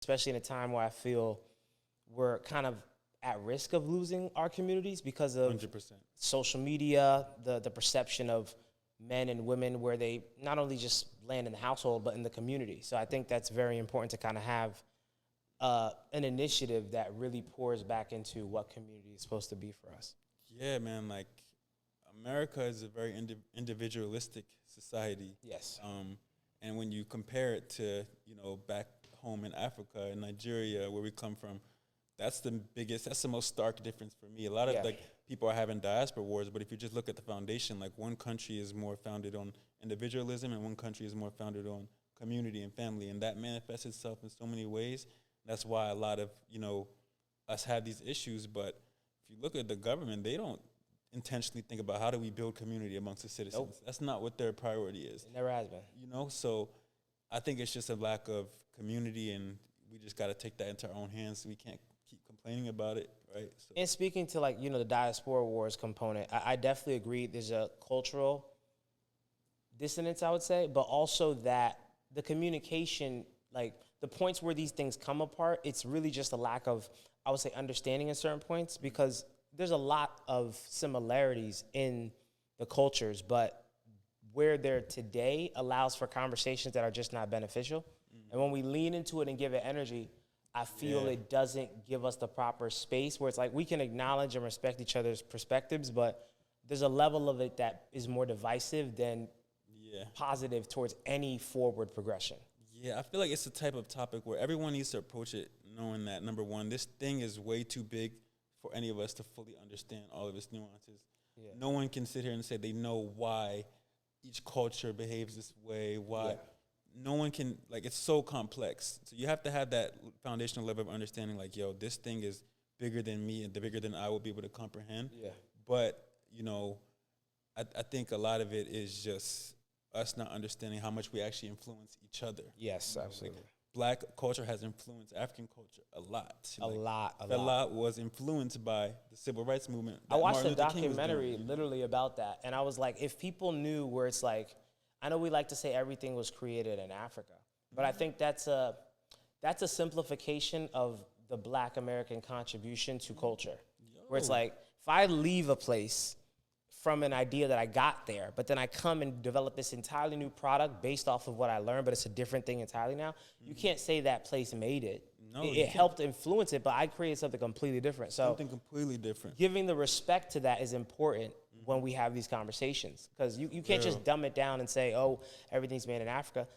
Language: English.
especially in a time where I feel we're kind of at risk of losing our communities because of 100%. social media, the perception of men and women where they not only just land in the household, but in the community. So I think that's very important to kind of have an initiative that really pours back into what community is supposed to be for us. Yeah, man, like America is a very individualistic society. Yes. And when you compare it to, back home in Africa and Nigeria, where we come from, that's the most stark difference for me. A lot of people are having diaspora wars, but if you just look at the foundation, like one country is more founded on individualism and one country is more founded on community and family, and that manifests itself in so many ways. That's why a lot of, us have these issues, but if you look at the government, they don't intentionally think about how do we build community amongst the citizens. Nope. That's not what their priority is. It never has been. So I think it's just a lack of community, and we just got to take that into our own hands. We can't keep complaining about it, right? So. And speaking to the diaspora wars component, I definitely agree. There's a cultural dissonance, I would say, but also that the communication, like the points where these things come apart, it's really just a lack of, I would say, understanding in certain points, because there's a lot of similarities in the cultures, but where they're today allows for conversations that are just not beneficial. Mm-hmm. And when we lean into it and give it energy, I feel it doesn't give us the proper space where it's like we can acknowledge and respect each other's perspectives, but there's a level of it that is more divisive than positive towards any forward progression. Yeah, I feel like it's the type of topic where everyone needs to approach it knowing that, number one, this thing is way too big for any of us to fully understand all of its nuances. Yeah. No one can sit here and say they know why each culture behaves this way, why. Yeah. No one can, it's so complex. So you have to have that foundational level of understanding, this thing is bigger than me and bigger than I will be able to comprehend. Yeah. But, I think a lot of it is just us not understanding how much we actually influence each other. Yes, absolutely. Black culture has influenced African culture a lot. A lot. Fela was influenced by the civil rights movement. I watched a documentary literally about that, and I was like, if people knew where it's like, I know we like to say everything was created in Africa, but I think that's a simplification of the Black American contribution to culture. Where it's like, if I leave a place from an idea that I got there, but then I come and develop this entirely new product based off of what I learned, but it's a different thing entirely now, you can't say that place made it. No, it helped influence it, but I created something completely different. So something completely different. Giving the respect to that is important when we have these conversations, because you can't just dumb it down and say, oh, everything's made in Africa.